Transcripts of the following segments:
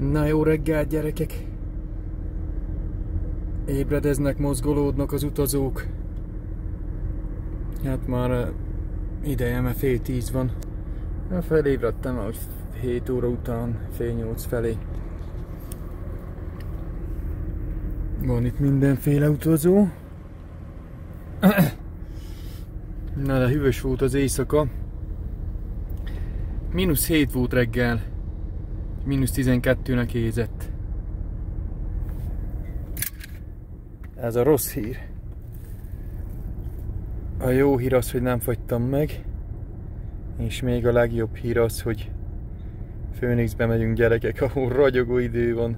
Na jó reggelt, gyerekek! Ébredeznek, mozgolódnak az utazók. Hát már ideje, mert fél 10 van. Felébredtem, ahogy 7 óra után, fél 8 felé. Van itt mindenféle utazó. Na de hűvös volt az éjszaka. -7 volt reggel. -12-nek érzett. Ez a rossz hír. A jó hír az, hogy nem fagytam meg. És még a legjobb hír az, hogy Phoenixbe megyünk, gyerekek, ahol ragyogó idő van.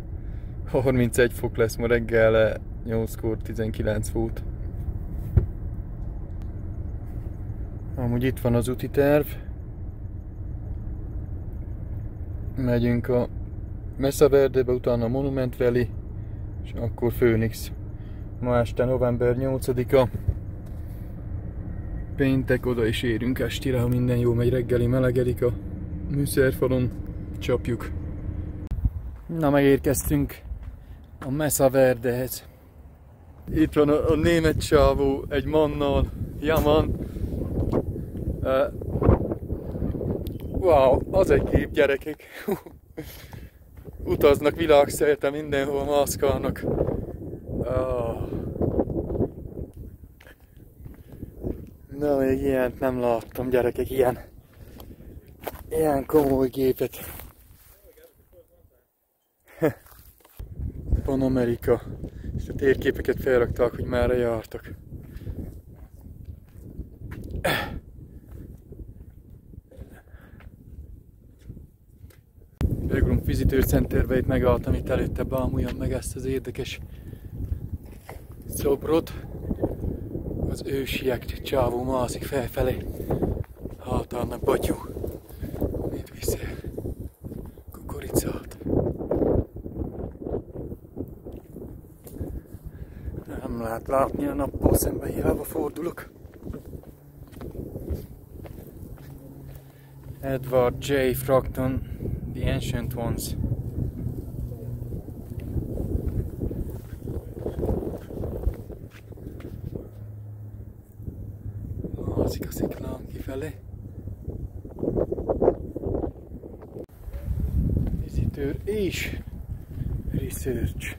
31 fok lesz ma reggel, 8-kor 19 volt. Amúgy itt van az úti terv. Megyünk a Mesa Verdebe, utána a Monument Valley, és akkor Phoenix. Ma este november 8-a. Péntek, oda is érünk estire, ha minden jó megy, reggeli melegedik a műszerfalon. Csapjuk. Na, megérkeztünk a Mesa Verdehez. Itt van a német csávó egy mannal. Jaman. Wow, az egy kép, gyerekek. Utaznak világszerte, mindenhol mászkálnak. Na, még ilyent nem láttam, gyerekek, ilyen komoly gépet. Van Amerika, és a térképeket felrakták, hogy merre jártak. Vegán Visitor Centerbe itt megálltam, itt előtte bámuljam meg ezt az érdekes szobrot. Az ősiek csávó mászik felfelé. Hátalnak batyú. Mit viszel? Kukoricát. Nem lehet látni a nappal szemben, hiába fordulok. Edward J. Fracton, The Ancient Ones. Mászik a sziklán kifelé. Visitor és Research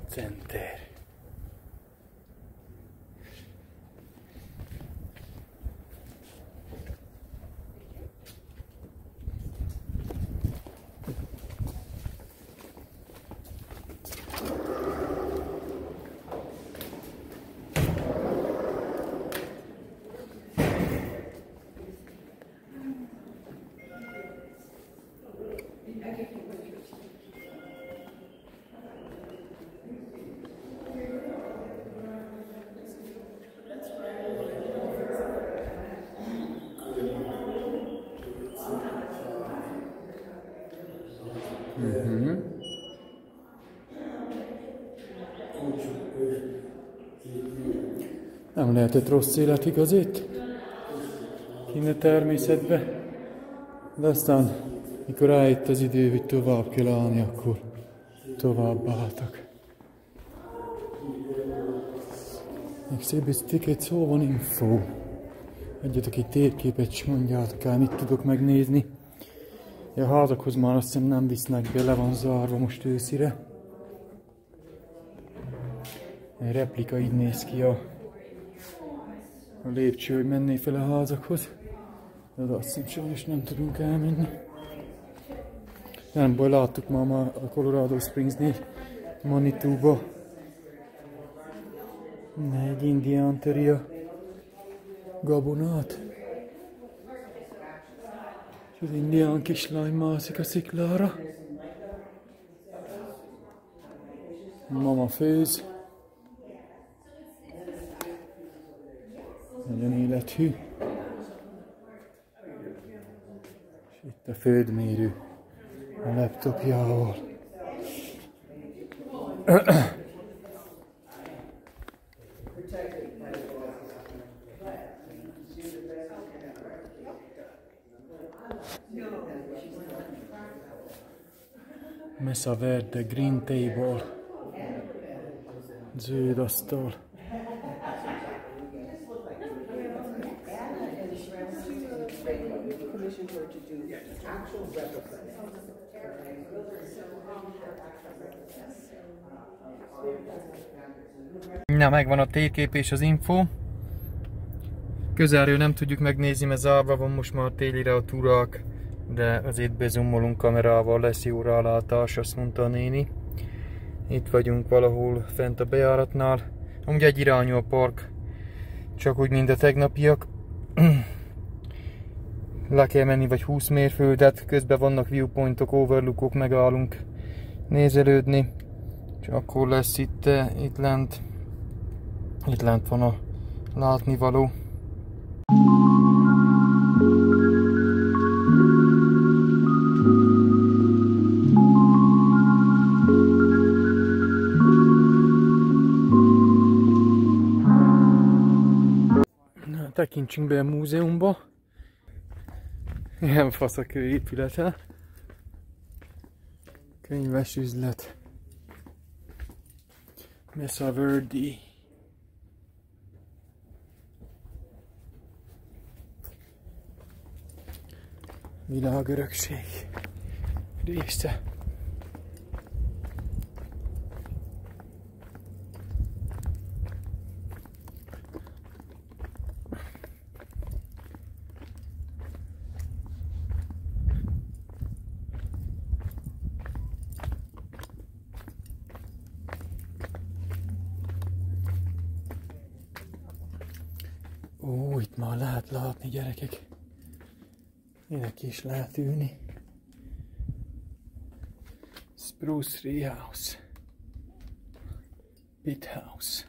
Center. Nem lehetett rossz élet, igaz itt? Kint a természetbe. De aztán, mikor eljött az idő, hogy tovább kell állni, akkor tovább álltak. Exhibit tickets, hol van info? Adjatok egy térképet, és mondjátok el, mit tudok megnézni. A házakhoz már azt hiszem nem visznek be, le van zárva most őszire. Egy replika így néz ki a lépcső, hogy menné fel a házakhoz. De azt hiszem sajnos nem tudunk elmenni. Nem baj, láttuk már a Colorado Springsnél, Manitouba. Egy indián töri a gabonát. És az indián kislány mászik a sziklára. Mama főz. Nagyon élethű. És itt a földmérő a laptopjával. Mesa Verde Green Table. Zöld asztal. Na, megvan a térkép és az info. Közelről nem tudjuk megnézni, mert zárva van most már télire a turak, de azért bezumolunk kamerával, lesz jó rálátás, azt mondta a néni. Itt vagyunk valahol fent a bejáratnál. Amúgy egy irányú a park, csak úgy, mint a tegnapiak. Le kell menni vagy 20 mérföldet, közben vannak viewpointok, overlookok, megállunk nézelődni. És akkor lesz itt lent van a látnivaló. Na, tekintsünk be a múzeumba. Ilyen fasz a kőépülete. Könyves üzlet. Mesa Verde. Világörökség része. Ó, itt már lehet látni, gyerekek. Ének is lehet ülni. Spruce Tree House. Pit House.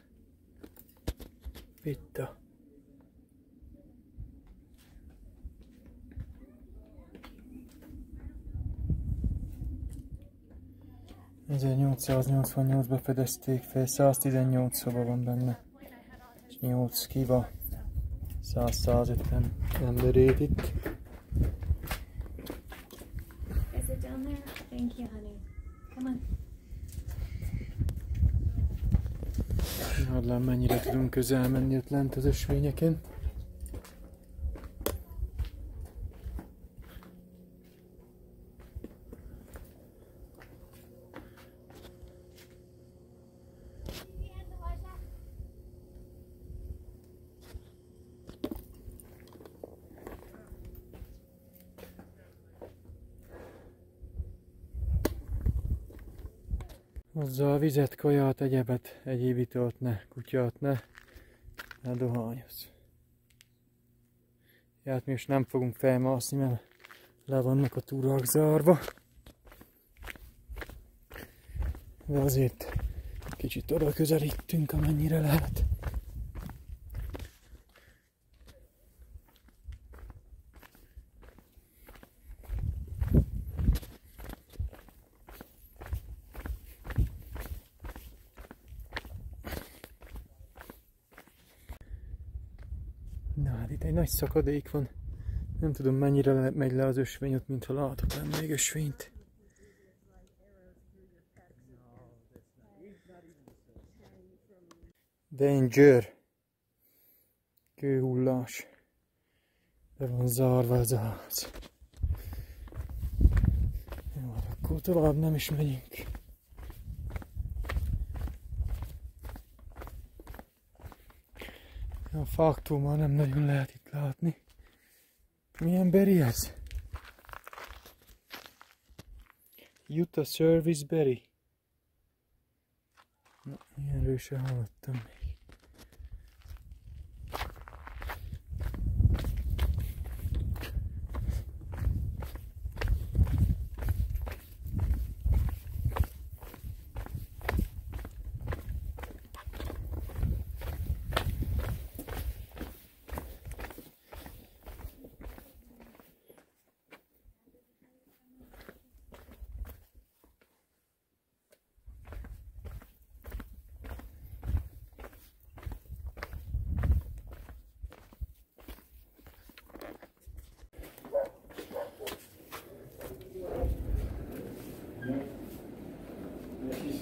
Pitta. ...1888-ban fedezték fel, 118 szoba van benne. És 8 kiva. 100-150 emberét itt. Thank you, honey. Come on. Adlán mennyire tudunk közel menni ott lent az ösvényeken. Hozzá a vizet, kaját, egyéb italt ne, kutyát ne dohányoz. Hát mi most nem fogunk felmászni, mert le vannak a túrák zárva. De azért kicsit oda közelítünk, amennyire lehet. Na hát itt egy nagy szakadék van. Nem tudom mennyire megy le az ösvény ott, mintha láthatom még ösvényt. Danger! Kőhullás. Be van zárva ez a ház. Jó, akkor tovább nem is megyünk. A fáktól már nem nagyon lehet itt látni. Milyen beri ez? Utah Service Berry. Na, ilyenről sem hallottam még.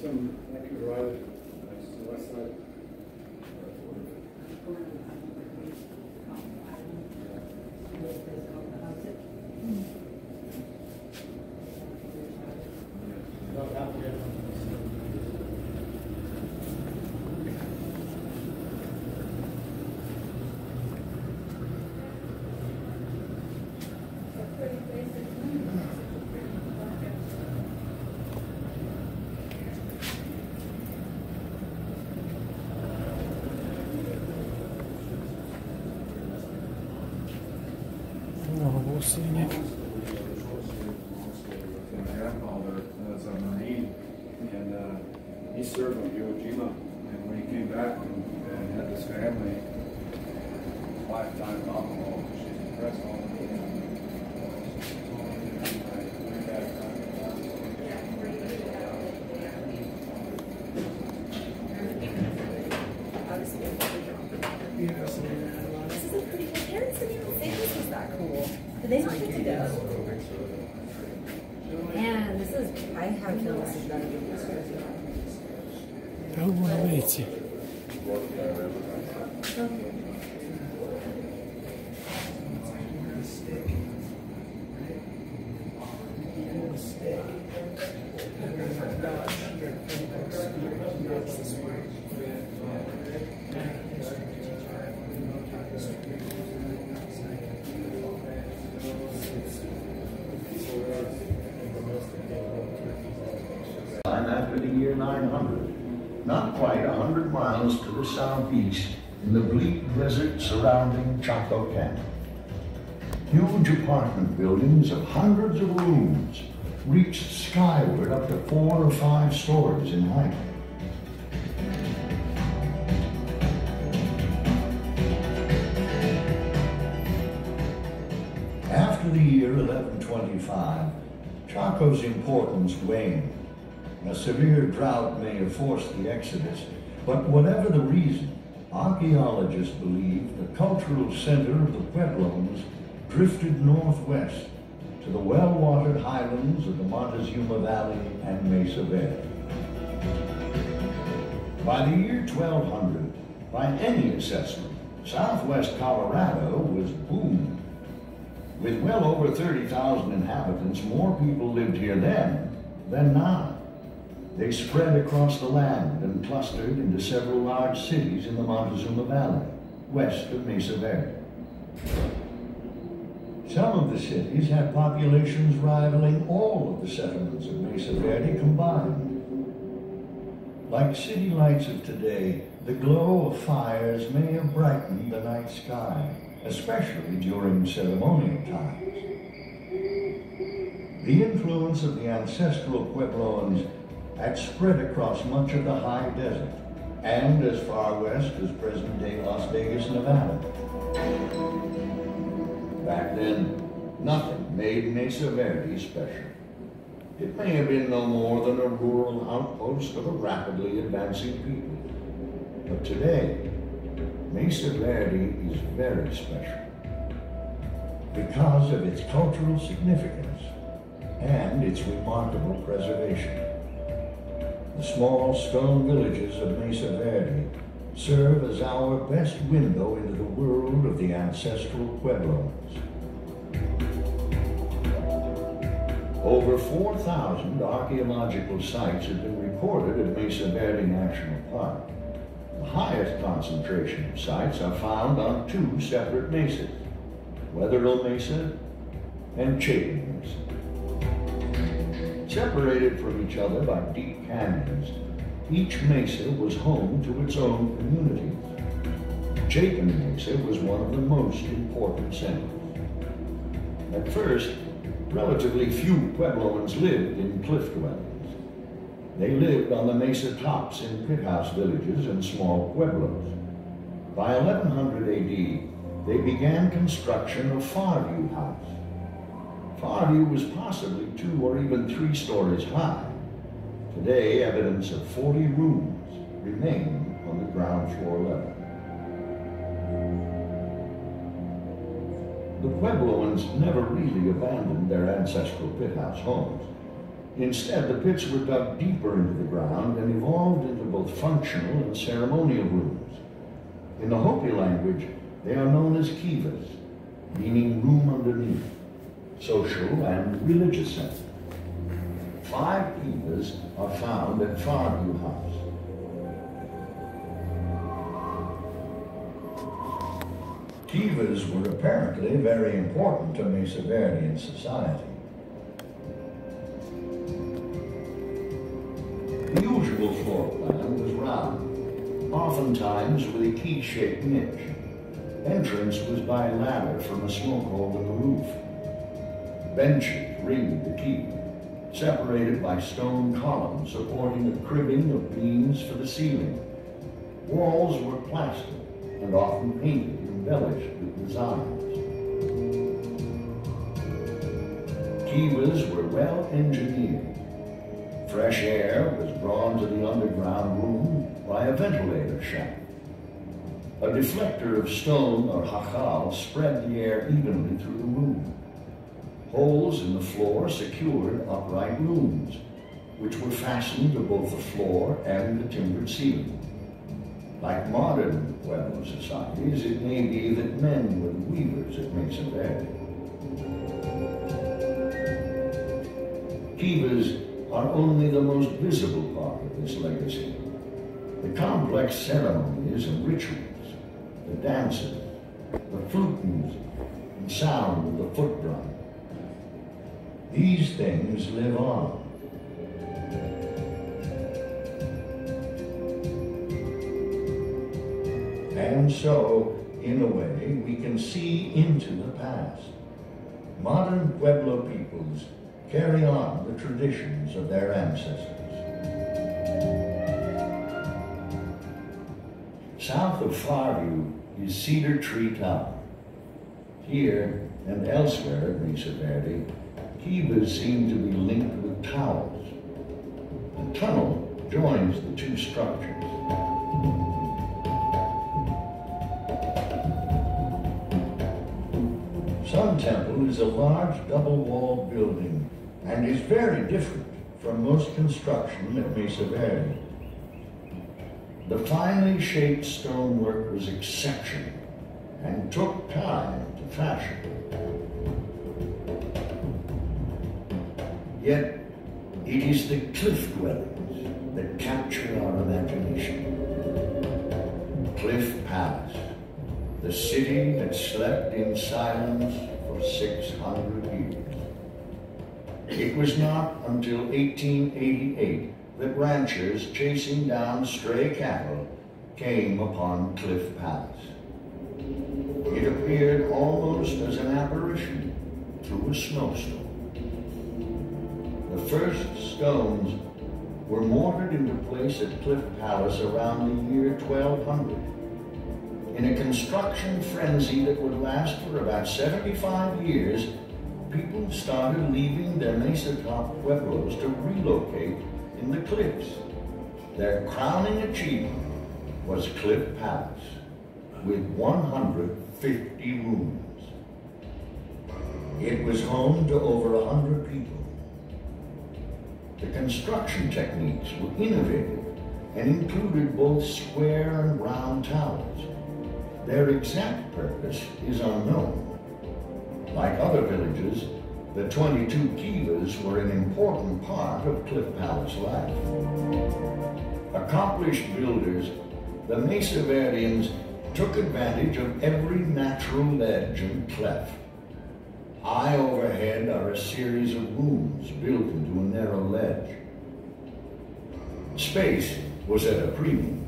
from Vancouver Island, to the west side. Szények. My grandfather was a Marine, and he served on Iwo Jima. And when he came back and had this family, lifetime alcohol, she's impressed all of it. This is a pretty good. Parents didn't even think this was that cool. Did they not get to go? Man, this is. I have a feeling this is better than this. Oh, amazing. After the year 900, not quite 100 miles to the southeast in the bleak desert surrounding Chaco Canyon. Huge apartment buildings of hundreds of rooms reached skyward up to 4 or 5 stories in height. After the year 1125, Chaco's importance waned. A severe drought may have forced the exodus, but whatever the reason, archaeologists believe the cultural center of the Pueblos drifted northwest to the well-watered highlands of the Montezuma Valley and Mesa Verde. By the year 1200, by any assessment, southwest Colorado was booming. With well over 30,000 inhabitants, more people lived here then than now. They spread across the land and clustered into several large cities in the Montezuma Valley, west of Mesa Verde. Some of the cities had populations rivaling all of the settlements of Mesa Verde combined. Like city lights of today, the glow of fires may have brightened the night sky, especially during ceremonial times. The influence of the ancestral Puebloans had spread across much of the high desert and as far west as present-day Las Vegas, Nevada. Back then, nothing made Mesa Verde special. It may have been no more than a rural outpost of a rapidly advancing people. But today, Mesa Verde is very special because of its cultural significance and its remarkable preservation. The small stone villages of Mesa Verde serve as our best window into the world of the ancestral Pueblos. Over 4,000 archaeological sites have been recorded at Mesa Verde National Park. The highest concentration of sites are found on 2 separate mesas, Wetherill Mesa and Chapin Mesa. Separated from each other by deep canyons, each mesa was home to its own communities. Chapin Mesa was one of the most important centers. At first, relatively few Puebloans lived in cliff dwellings. They lived on the mesa tops in pit house villages and small pueblos. By 1100 AD, they began construction of Farview House. Farview was possibly 2 or even 3 stories high. Today, evidence of 40 rooms remain on the ground floor level. The Puebloans never really abandoned their ancestral pit house homes. Instead, the pits were dug deeper into the ground and evolved into both functional and ceremonial rooms. In the Hopi language, they are known as kivas, meaning room underneath, social and religious center. 5 kivas are found at Fairview House. Kivas were apparently very important to Mesa Verdean society. The usual floor plan was round, oftentimes with a key-shaped niche. Entrance was by ladder from a smoke hole in the roof. Benches ringed the keep, separated by stone columns supporting a cribbing of beams for the ceiling. Walls were plastered and often painted and embellished with designs. Kivas were well engineered. Fresh air was drawn to the underground room by a ventilator shaft. A deflector of stone or hachal spread the air evenly through the room. Holes in the floor secured upright looms, which were fastened to both the floor and the timbered ceiling. Like modern Pueblo societies, it may be that men were the weavers at Mesa Verde. Kivas are only the most visible part of this legacy. The complex ceremonies and rituals, the dances, the flute music, and sound of the foot drum. These things live on. And so, in a way, we can see into the past. Modern Pueblo peoples carry on the traditions of their ancestors. South of Fairview is Cedar Tree Tower. Here and elsewhere at Mesa Verde, kivas seem to be linked with towers. A tunnel joins the 2 structures. Sun Temple is a large double-walled building and is very different from most construction at Mesa Verde. The finely shaped stonework was exceptional and took time to fashion. Yet, it is the cliff dwellings that capture our imagination. Cliff Palace, the city that slept in silence for 600 years. It was not until 1888 that ranchers chasing down stray cattle came upon Cliff Palace. It appeared almost as an apparition through a snowstorm. The first stones were mortared into place at Cliff Palace around the year 1200. In a construction frenzy that would last for about 75 years, people started leaving their Mesa-top pueblos to relocate in the cliffs. Their crowning achievement was Cliff Palace, with 150 rooms. It was home to over 100 people. The construction techniques were innovative and included both square and round towers. Their exact purpose is unknown. Like other villages, the 22 kivas were an important part of Cliff Palace life. Accomplished builders, the Mesa Verdeans took advantage of every natural ledge and cleft. High overhead are a series of rooms built into a narrow ledge. Space was at a premium,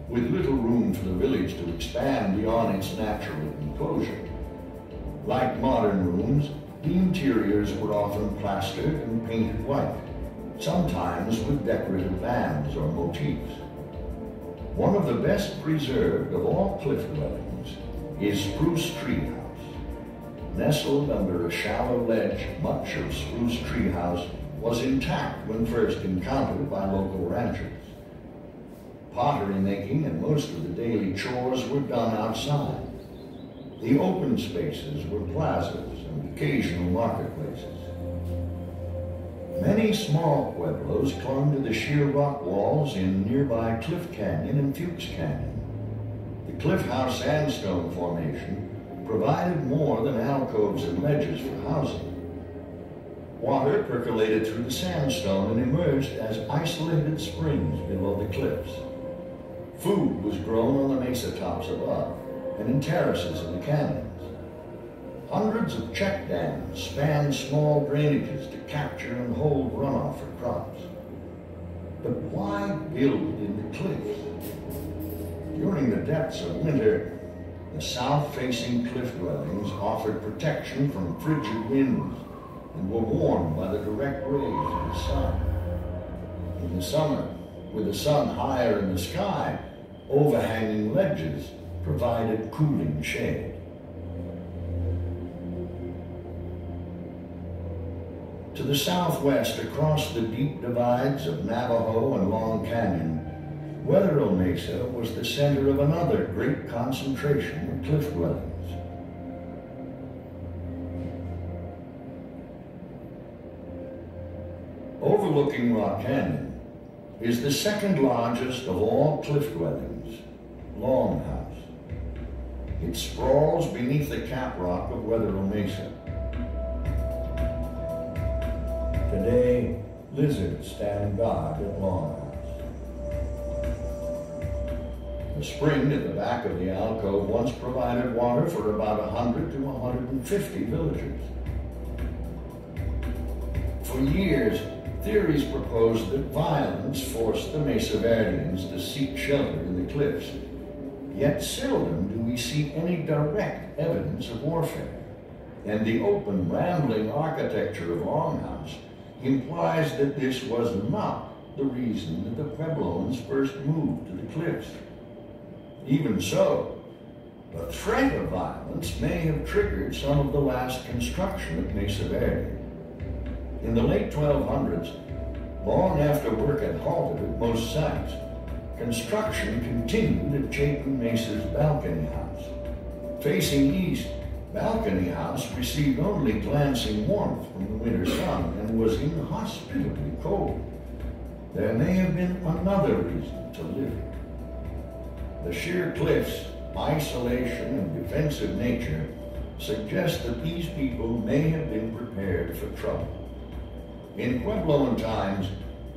with little room for the village to expand beyond its natural enclosure. Like modern rooms, the interiors were often plastered and painted white, sometimes with decorative bands or motifs. One of the best preserved of all cliff dwellings is Spruce Tree House. Nestled under a shallow ledge, much of Spruce Tree House was intact when first encountered by local ranchers. Pottery making and most of the daily chores were done outside. The open spaces were plazas and occasional marketplaces. Many small pueblos clung to the sheer rock walls in nearby Cliff Canyon and Fuchs Canyon. The Cliff House sandstone formation provided more than alcoves and ledges for housing. Water percolated through the sandstone and emerged as isolated springs below the cliffs. Food was grown on the mesa tops above and in terraces in the canyons. Hundreds of check dams spanned small drainages to capture and hold runoff for crops. But why build in the cliffs? During the depths of winter, the south-facing cliff dwellings offered protection from frigid winds and were warmed by the direct rays of the sun. In the summer, with the sun higher in the sky, overhanging ledges provided cooling shade. To the southwest, across the deep divides of Navajo and Long Canyon, Wetherill Mesa was the center of another great concentration of cliff dwellings. Overlooking Rock Canyon is the second largest of all cliff dwellings, Longhouse. It sprawls beneath the caprock of Wetherill Mesa. Today, lizards stand guard at Longhouse. The spring at the back of the alcove once provided water for about 100 to 150 villagers. For years, theories proposed that violence forced the Mesa Verdeans to seek shelter in the cliffs. Yet seldom do we see any direct evidence of warfare. And the open, rambling architecture of Longhouse implies that this was not the reason that the Puebloans first moved to the cliffs. Even so, the threat of violence may have triggered some of the last construction at Mesa Verde. In the late 1200s, long after work had halted at most sites, construction continued at Chapin Mesa's Balcony House. Facing east, Balcony House received only glancing warmth from the winter sun and was inhospitably cold. There may have been another reason to live here. The sheer cliffs, isolation, and defensive nature suggest that these people may have been prepared for trouble. In Puebloan times,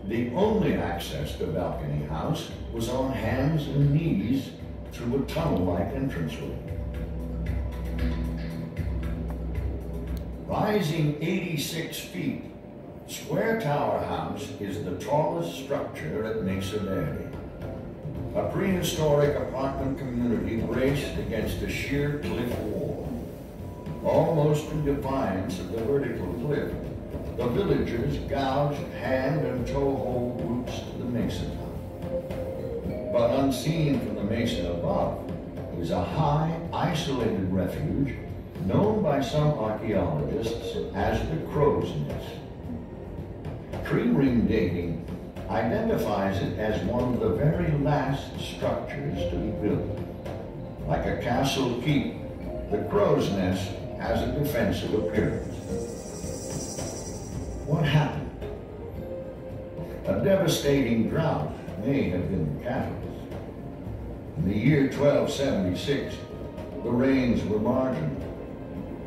the only access to Balcony House was on hands and knees through a tunnel-like entranceway. Rising 86 feet, Square Tower House is the tallest structure at Mesa Verde. A prehistoric apartment community braced against a sheer cliff wall. Almost in defiance of the vertical cliff, the villagers gouged hand and toe-hold routes to the mesa top. But unseen from the mesa above is a high, isolated refuge known by some archaeologists as the Crow's Nest. Tree ring dating identifies it as one of the very last structures to be built. Like a castle keep, the Crow's Nest has a defensive appearance. What happened? A devastating drought may have been the catalyst. In the year 1276, the rains were marginal.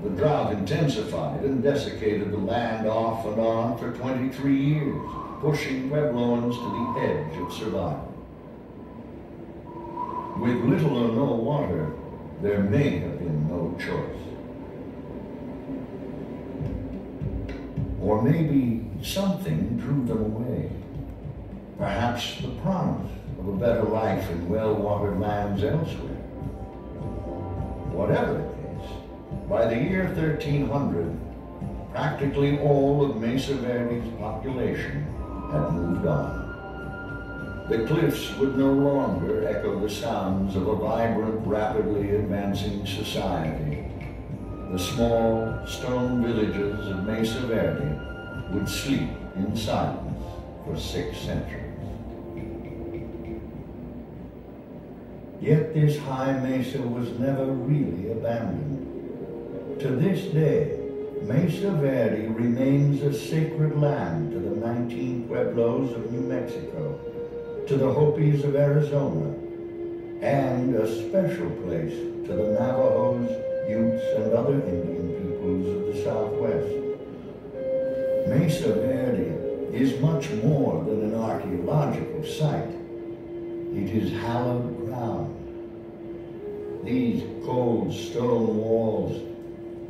The drought intensified and desiccated the land off and on for 23 years, pushing Puebloans to the edge of survival. With little or no water, there may have been no choice. Or maybe something drew them away. Perhaps the promise of a better life in well-watered lands elsewhere. Whatever the case, by the year 1300, practically all of Mesa Verde's population had moved on. The cliffs would no longer echo the sounds of a vibrant, rapidly advancing society. The small stone villages of Mesa Verde would sleep in silence for 6 centuries. Yet this high mesa was never really abandoned. To this day, Mesa Verde remains a sacred land to the 19 pueblos of New Mexico, to the Hopis of Arizona, and a special place to the Navajos, Utes, and other Indian peoples of the Southwest. Mesa Verde is much more than an archaeological site. It is hallowed ground. These cold stone walls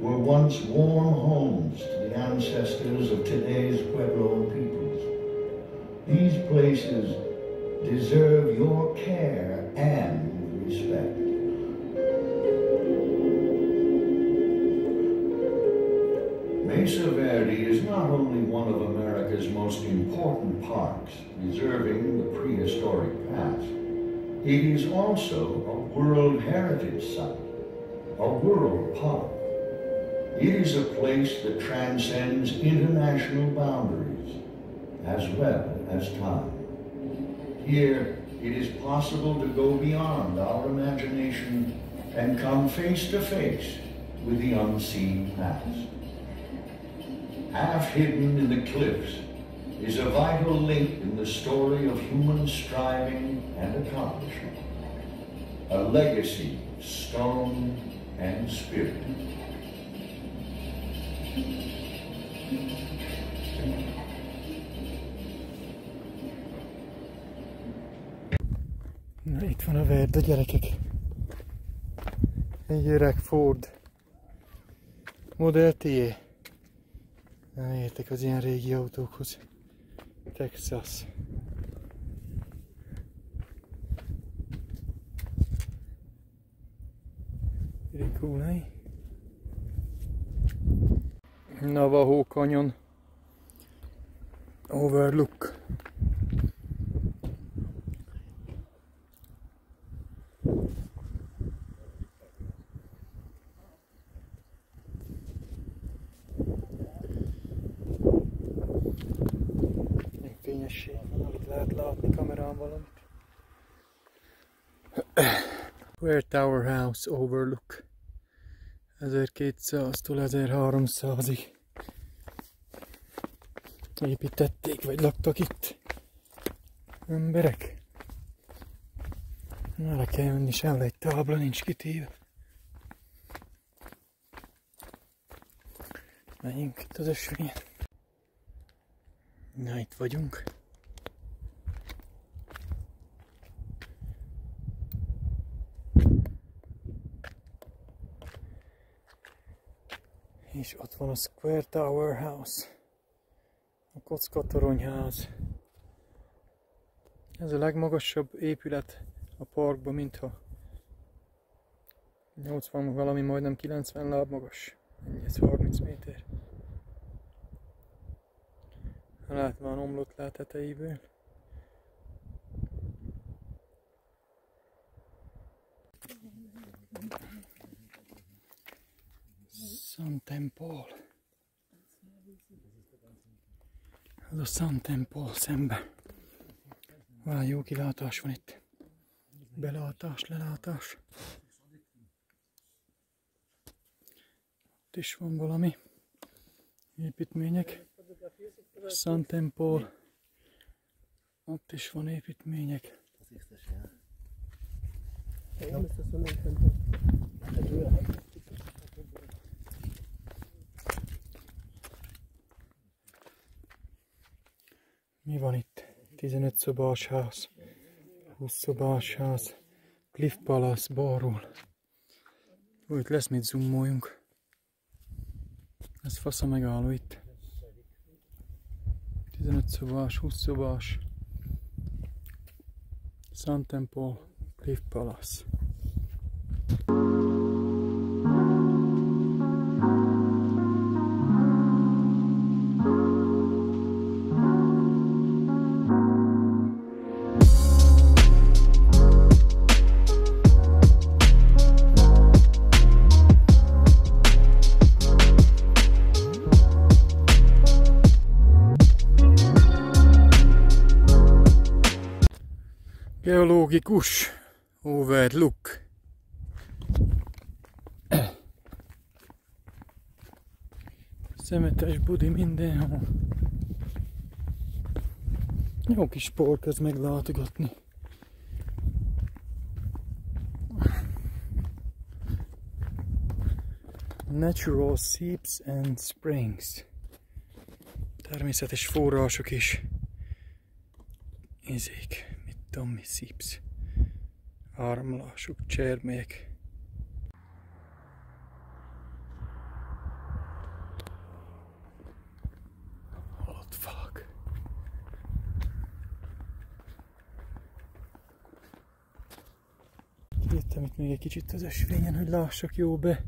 were once warm homes to the ancestors of today's Pueblo peoples. These places deserve your care and respect. Mesa Verde is not only one of America's most important parks, preserving the prehistoric past, it is also a World Heritage Site, a world park. It is a place that transcends international boundaries, as well as time. Here, it is possible to go beyond our imagination and come face to face with the unseen past. Half hidden in the cliffs is a vital link in the story of human striving and accomplishment, a legacy of stone and spirit. Na, itt van a Verde, gyerekek. Egy öreg Ford Model T. Nem értek az ilyen régi autókhoz. Texas. Very cool, eh? Navajo Canyon Overlook. Fényesség van, amit lehet látni kamerán valamit. Square Tower House Overlook 1200-tól 1300-ig építették, vagy laktak itt emberek. Na, le kell jönni, sem egy tábla nincs kitéve. Menjünk itt az ösvényen. Na, itt vagyunk. És ott van a Square Tower House, a kockatoronyház. Ez a legmagasabb épület a parkban, mintha 80 valami, majdnem 90 láb magas. Ez 30 méter. Látván omlott le a tetejéből. Sun Temple. Ez a Sun Temple szembe. Olyan jó kilátás van itt. Belátás, lelátás. Ott is van valami építmények. Sun Temple. Ott is van építmények. Mi van itt? 15 szobás ház, 20 szobás ház, Cliff Palace balról. Úgy lesz mit zoomoljunk. Ez fasz a megálló itt. 15 szobás, 20 szobás. Sun Temple, Cliff Palace. Geológikus Overlook. Szemetes budi mindenhol. Jó kis park ez meglátogatni. Natural seeps and springs. Természetes források és izék, mit tudom mi, seeps. Áramlások, csermélyek. Halott falak. Jöttem itt még egy kicsit az ösvényen, hogy lássak jó be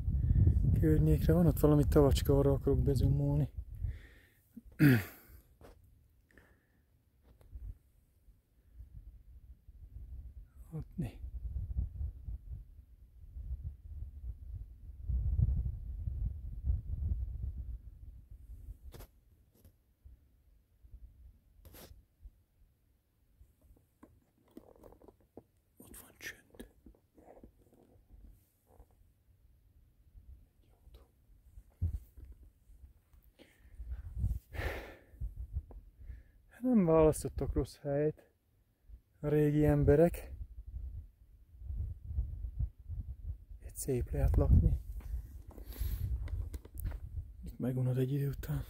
környékre. Van ott valami tavacska, arra akarok bezumolni. Ott né. Ott van csönd. Nem választottak rossz helyet a régi emberek. Itt szép lehet lakni. Itt megunod egy idő után.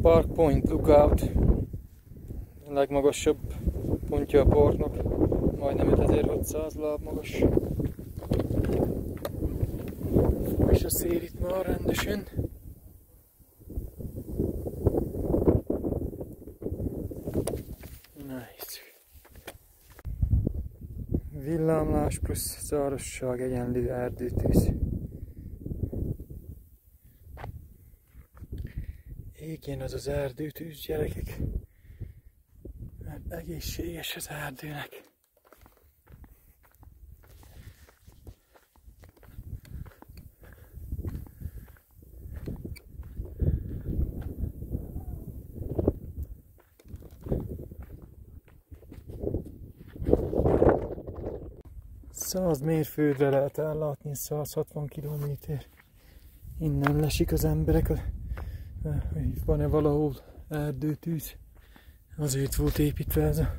Park Point Lookout, a legmagasabb pontja a parknak, majdnem 5600 láb magas. Fúj is a szél itt már rendesen. Nice. Villámlás plusz szárasság egyenlő erdőtűz. Égjen az az erdőtűz, gyerekek, mert egészséges az erdőnek. Száz mérföldre lehet ellátni, 160 kilométer. Innen lesik az emberek, hogy van-e valahol erdőtűz. Azért volt építve ez a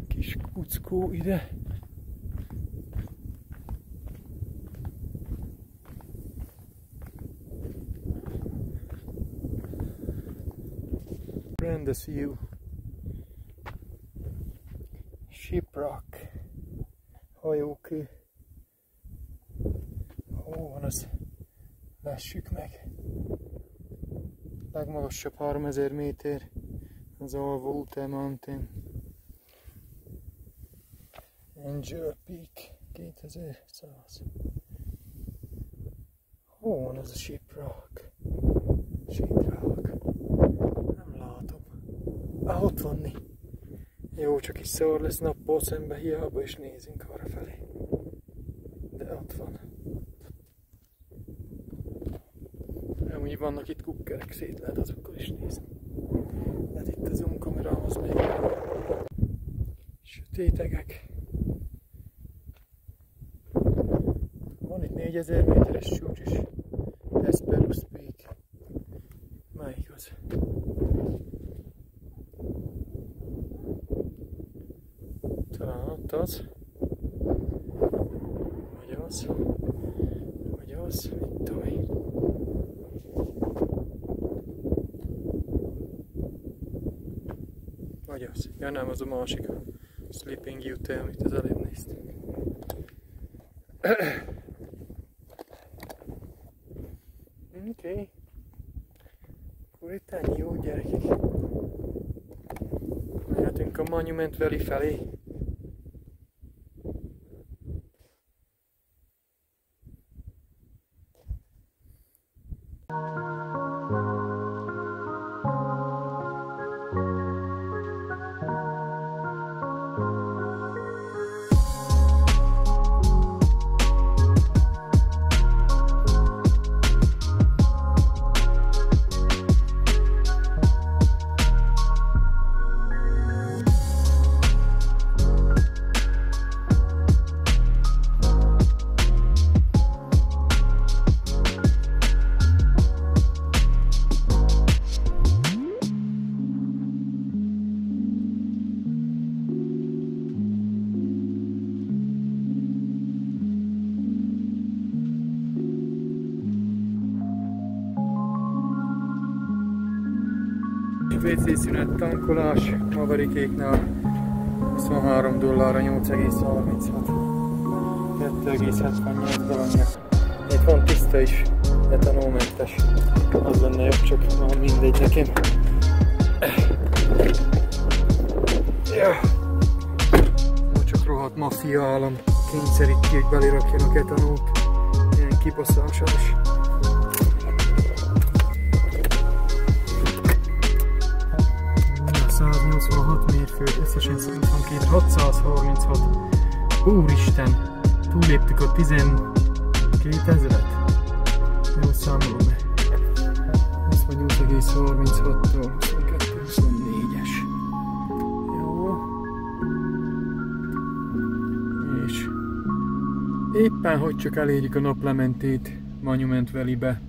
kis kuckó ide. Tremendous view. Shipwreck. Hajókő. Hol van az? Lássuk meg. Legmagasabb 3000 méter az Verde Mountain. Angel Peak 2100. Hol van az a shipwreck? Shipwreck. Nem látom. Ott van né. Jó, csak is szar lesz nappal szembe, hiába is nézünk arra felé. De ott van. Amúgy vannak itt kukkerek, szét lehet azokkal is nézni. Hát itt a zoom kamerához még sötétegek. Van itt 4000 méteres csúcs is. Esperus Peak. Melyik az? Talán ott az. Vagy az. Vagy az. Mit tudom én. Vagy az. Ja nem, az a másik. A Sleeping Beauty, amit az előbb néztünk. Oké. Akkor itt ennyi jó, gyerekek. Mehetünk a Monument Valley felé. WC szünet, tankolás, Maverikéknál $23, 8,36, 2,78 galonja. Itt van tiszta is, etanolmentes, az lenne jobb, csak van mindegy nekem. Ja. Csak rohadt maffia állam, kényszeríti, hogy belerakjanak etanolt, ilyen kibaszásás. Ja, 186 mérföld, összesen 122, 636. Úristen, túléptük a 12.000-et. Jó számolom be. 88,36-tól 22,24-es. Jó. És éppen hogy csak elérjük a naplementét Monument Valley-be.